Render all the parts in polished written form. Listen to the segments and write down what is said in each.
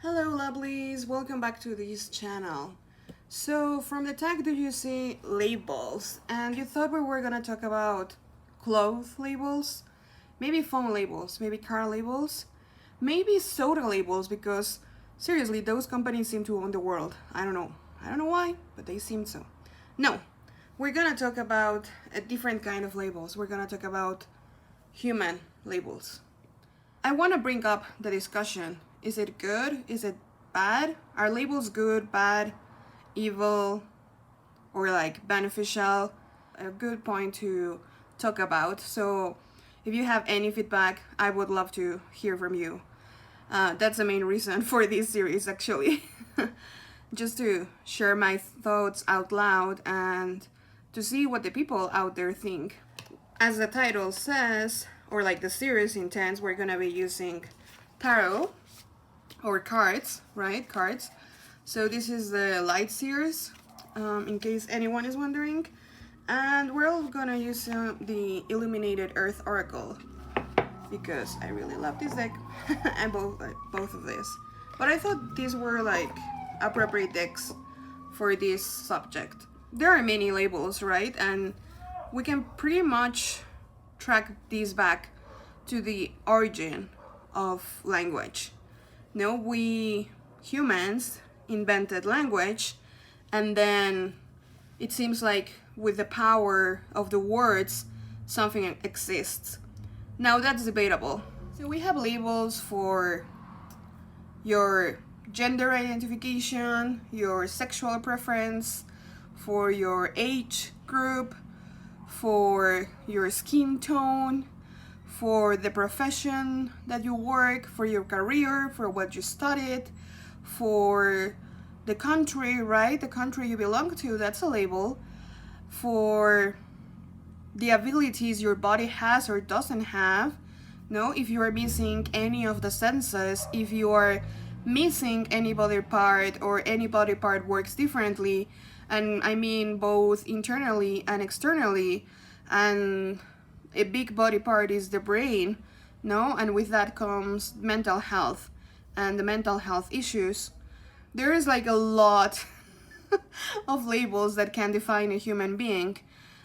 Hello lovelies, welcome back to this channel. So from the tag do you see labels, and you thought we were gonna talk about clothes labels, maybe phone labels, maybe car labels, maybe soda labels, because seriously those companies seem to own the world. I don't know why, but they seem so. No, we're gonna talk about a different kind of labels. We're gonna talk about human labels. I want to bring up the discussion. Is it good? Is it bad? Are labels good, bad, evil, or like beneficial? A good point to talk about. So if you have any feedback, I would love to hear from you. That's the main reason for this series, actually. Just to share my thoughts out loud and to see what the people out there think. As the title says, or like the series intends, we're gonna be using tarot or cards, right? Cards. So this is the light series, in case anyone is wondering. And we're all gonna use the Illuminated Earth Oracle because I really love this deck and both of this. But I thought these were like appropriate decks for this subject. There are many labels, right? And we can pretty much track these back to the origin of language. No, we humans invented language, and then it seems like with the power of the words, something exists. Now that's debatable. So we have labels for your gender identification, your sexual preference, for your age group, for your skin tone, for the profession that you work, for your career, for what you studied, for the country, right? The country you belong to, that's a label. For the abilities your body has or doesn't have. No, if you are missing any of the senses, if you are missing any body part or any body part works differently, and I mean both internally and externally, and a big body part is the brain, no, and with that comes mental health and the mental health issues. There is like a lot of labels that can define a human being,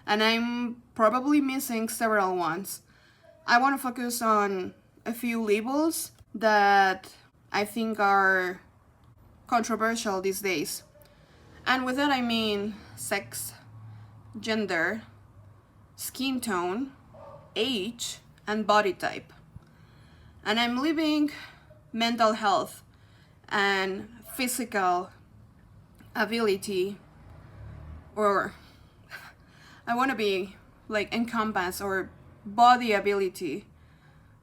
and I'm probably missing several ones. I want to focus on a few labels that I think are controversial these days. And with that I mean sex, gender, skin tone, age, and body type. And I'm leaving mental health and physical ability, or I want to be like encompass, or body ability,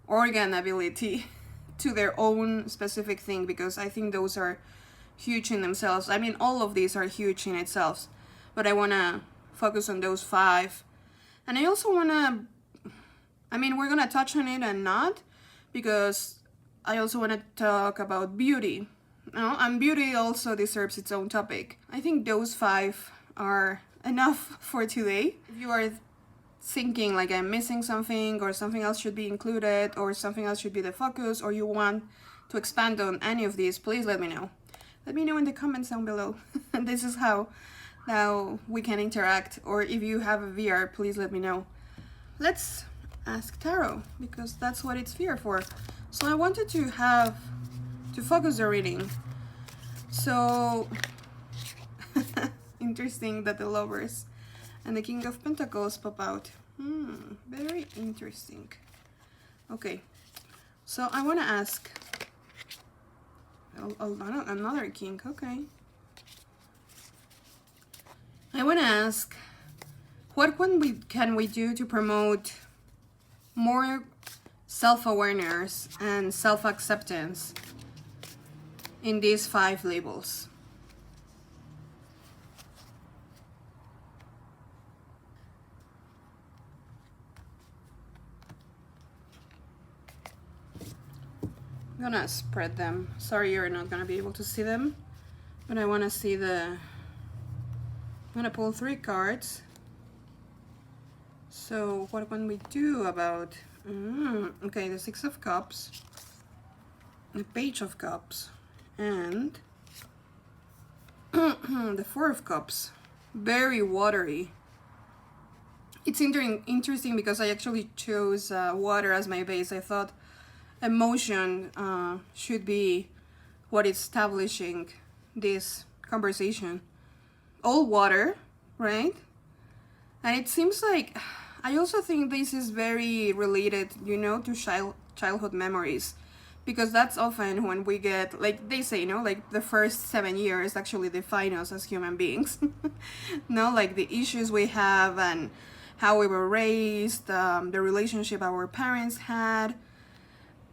organ ability to their own specific thing, because I think those are huge in themselves. I mean, all of these are huge in itself, but I want to focus on those 5. And I also want to, I mean, we're going to touch on it and not, because I also want to talk about beauty. No, and beauty also deserves its own topic. I think those 5 are enough for today. If you are thinking like I'm missing something, or something else should be included, or something else should be the focus, or you want to expand on any of these, please let me know. Let me know in the comments down below. This is how now we can interact. Or if you have a VR, please let me know. Let's ask tarot, because that's what it's here for. So I wanted to focus the reading. So interesting that the Lovers and the King of Pentacles pop out. Very interesting. Okay, so I want to ask another king. Okay, I want to ask, what can we do to promote more self-awareness and self-acceptance in these 5 labels? I'm gonna spread them. Sorry you're not gonna be able to see them, but I want to see I'm gonna pull 3 cards. So what can we do about okay, the 6 of Cups, the Page of Cups, And the Four of Cups, very watery. It's interesting because I actually chose water as my base. I thought emotion should be what is establishing this conversation. All water, right? And it seems like, I also think this is very related, you know, to childhood memories. Because that's often when we get, like they say, you know, like the first 7 years actually define us as human beings. No, like the issues we have and how we were raised, the relationship our parents had,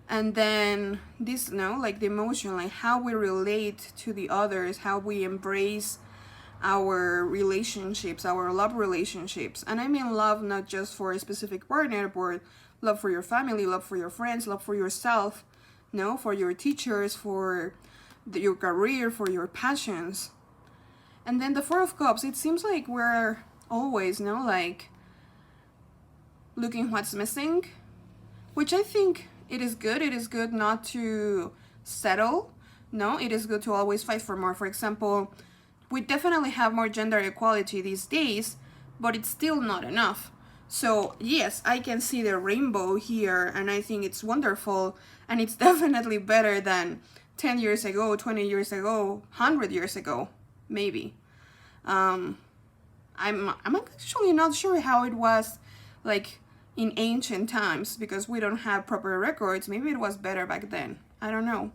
and then this, no, like the emotion, like how we relate to the others, how we embrace our relationships, our love relationships. And I mean love not just for a specific partner, but love for your family, love for your friends, love for yourself, no, for your teachers, for your career, for your passions. And then the Four of Cups, it seems like we're always, no, like looking what's missing, which I think it is good. It is good not to settle. No, it is good to always fight for more. For example, we definitely have more gender equality these days, but it's still not enough. So yes, I can see the rainbow here, and I think it's wonderful, and it's definitely better than 10 years ago, 20 years ago, 100 years ago, maybe. I'm actually not sure how it was like in ancient times, because we don't have proper records. Maybe it was better back then, I don't know.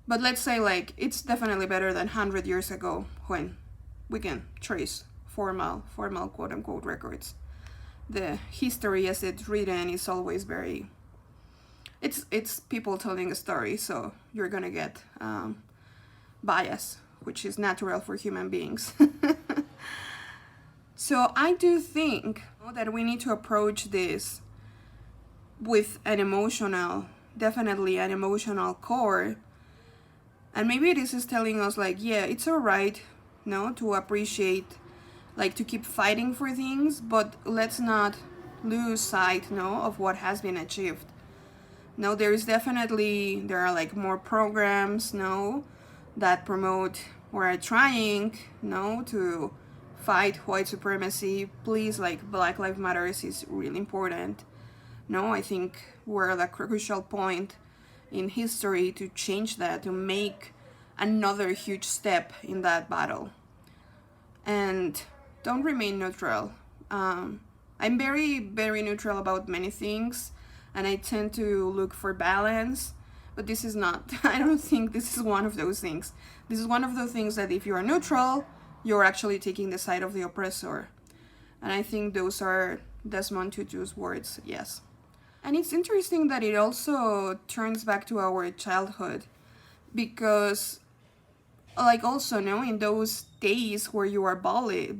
But let's say like it's definitely better than 100 years ago, when we can trace formal quote unquote records. The history as it's written is always very, it's people telling a story, so you're gonna get bias, which is natural for human beings. So I do think that we need to approach this with an emotional, definitely an emotional core. And maybe this is telling us like, yeah, it's alright, no, to appreciate, like to keep fighting for things, but let's not lose sight, no, of what has been achieved. No, there are like more programs, no, that promote or are trying, no, to fight white supremacy. Please, like Black Lives Matter is really important. No, I think we're at a crucial point in history to change that, to make another huge step in that battle. And don't remain neutral. I'm very, very neutral about many things, and I tend to look for balance, but this is not, I don't think this is one of those things. This is one of the things that if you are neutral, you're actually taking the side of the oppressor. And I think those are Desmond Tutu's words, yes. And it's interesting that it also turns back to our childhood, because like also, no, in those days where you are bullied,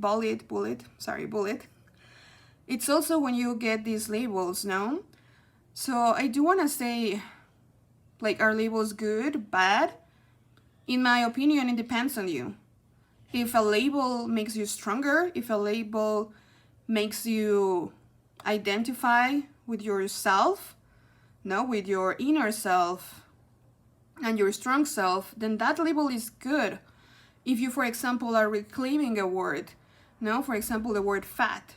it's also when you get these labels, no? So I do want to say, like, are labels good, bad? In my opinion, it depends on you. If a label makes you stronger, if a label makes you identify with yourself, no, with your inner self and your strong self, then that label is good. If you, for example, are reclaiming a word, no, for example, the word fat,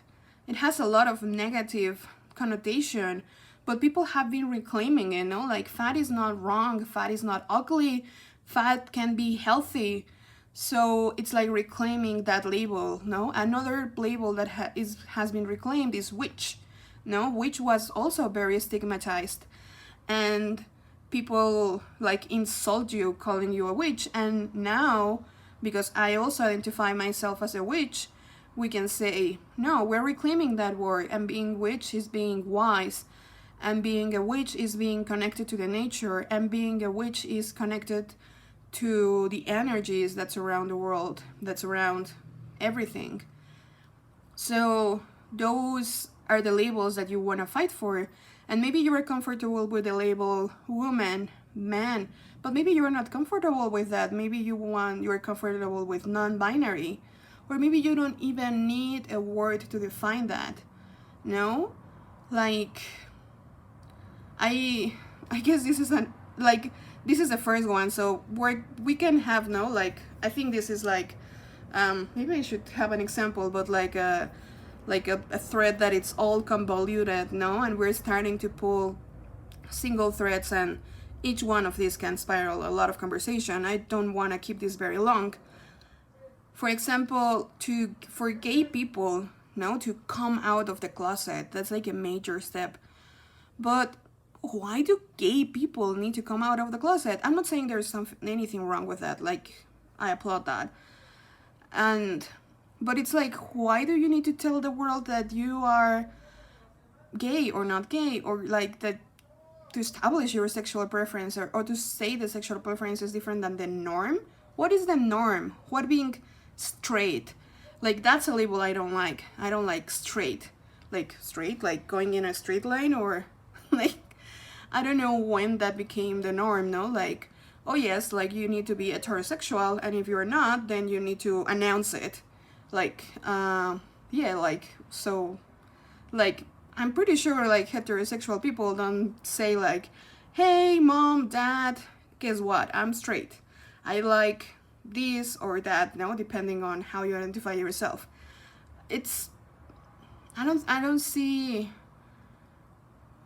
it has a lot of negative connotation, but people have been reclaiming it, no, like fat is not wrong, fat is not ugly, fat can be healthy. So it's like reclaiming that label, no? Another label that has been reclaimed is witch, no? Witch was also very stigmatized, and people like insult you, calling you a witch. And now, because I also identify myself as a witch, we can say, no, we're reclaiming that word, and being witch is being wise, and being a witch is being connected to the nature, and being a witch is connected to the energies that surround the world, that surround everything. So those are the labels that you want to fight for. And maybe you are comfortable with the label woman, man, but maybe you're not comfortable with that. Maybe you're comfortable with non-binary, or maybe you don't even need a word to define that. No, like I guess this is this is the first one, so we can have, no, like, I think this is like, maybe I should have an example, but like a thread that it's all convoluted, no, and we're starting to pull single threads, and each one of these can spiral a lot of conversation. I don't want to keep this very long. For example, for gay people, no, to come out of the closet, that's like a major step. But why do gay people need to come out of the closet? I'm not saying there's anything wrong with that. Like, I applaud that. But it's like, why do you need to tell the world that you are gay or not gay, or like that, to establish your sexual preference, or to say the sexual preference is different than the norm? What is the norm? What being straight? Like, that's a label I don't like. I don't like straight. Like, straight, like going in a straight line, or like, I don't know when that became the norm, no? Like, oh yes, like you need to be heterosexual, and if you're not, then you need to announce it. Like, yeah, like, so, like, I'm pretty sure like heterosexual people don't say like, hey mom, dad, guess what, I'm straight, I like this or that, no, depending on how you identify yourself. It's, I don't see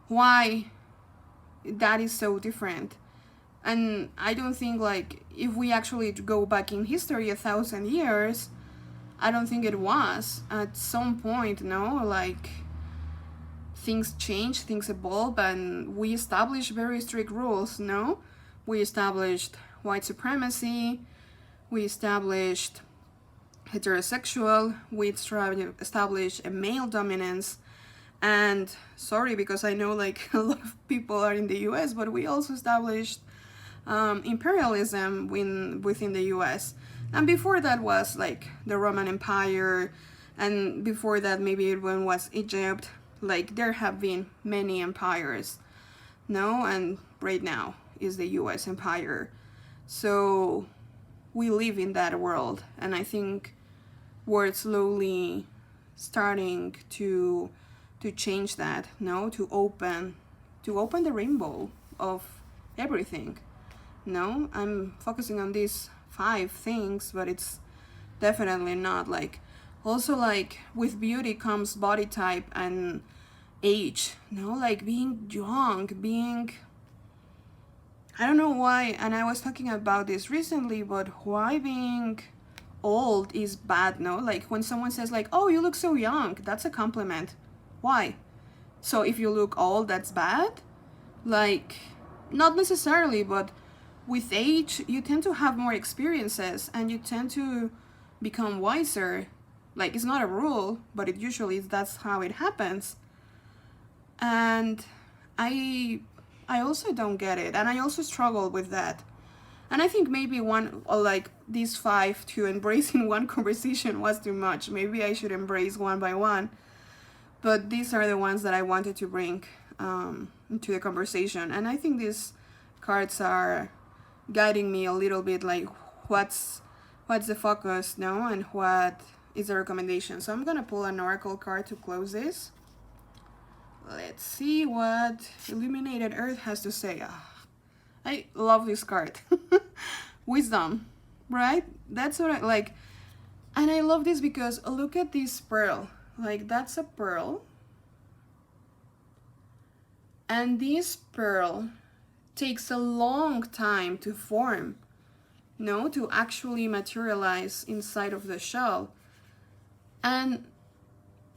why that is so different. And I don't think, like, if we actually go back in history 1,000 years, I don't think it was. At some point, no, like, things change, things evolve, and we establish very strict rules, no? We established white supremacy, we established heterosexual, we established a male dominance. And sorry, because I know like a lot of people are in the US, but we also established imperialism within the US. And before that was like the Roman Empire, and before that maybe it was Egypt. Like, there have been many empires, no? And right now is the US empire. So we live in that world, and I think we're slowly starting to change that, no? To open the rainbow of everything. No, I'm focusing on these 5 things, but it's definitely not like, also like with beauty comes body type and age, no, like being young, being, I don't know why, and I was talking about this recently, but why being old is bad, no? Like when someone says like, oh, you look so young, that's a compliment. Why? So if you look old, that's bad? Like, not necessarily, but with age, you tend to have more experiences and you tend to become wiser. Like, it's not a rule, but it usually that's how it happens. And I also don't get it, and I also struggle with that. And I think maybe one, or like these 5 to embrace in one conversation was too much. Maybe I should embrace one by one. But these are the ones that I wanted to bring into the conversation. And I think these cards are guiding me a little bit, like what's the focus, no? And what is the recommendation. So I'm gonna pull an oracle card to close this. Let's see what Illuminated Earth has to say. I love this card. Wisdom, right? That's what I like. And I love this because look at this pearl. Like, that's a pearl. And this pearl takes a long time to form, no, to actually materialize inside of the shell. And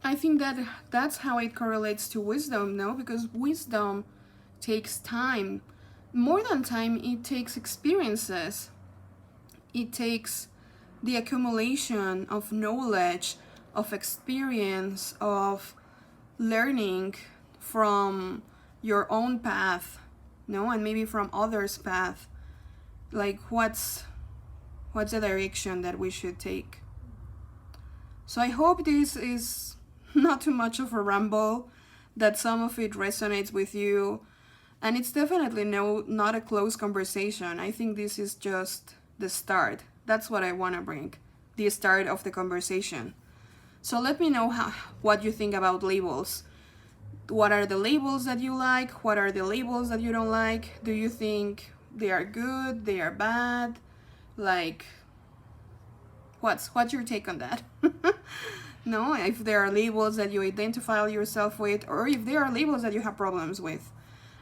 I think that that's how it correlates to wisdom, no? Because wisdom takes time. More than time, it takes experiences. It takes the accumulation of knowledge, of experience, of learning from your own path, no? And maybe from others' path. Like, what's the direction that we should take? So I hope this is not too much of a ramble, that some of it resonates with you, and it's definitely not a close conversation. I think this is just the start. That's what I want to bring, the start of the conversation. So let me know what you think about labels. What are the labels that you like? What are the labels that you don't like? Do you think they are good, they are bad, like what's your take on that? No, if there are labels that you identify yourself with, or if there are labels that you have problems with.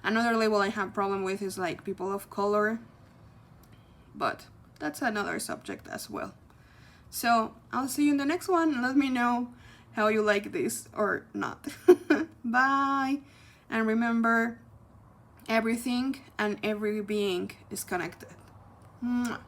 Another label I have problem with is like people of color, but that's another subject as well. So I'll see you in the next one. Let me know how you like this or not. Bye. And remember, everything and every being is connected. Mwah.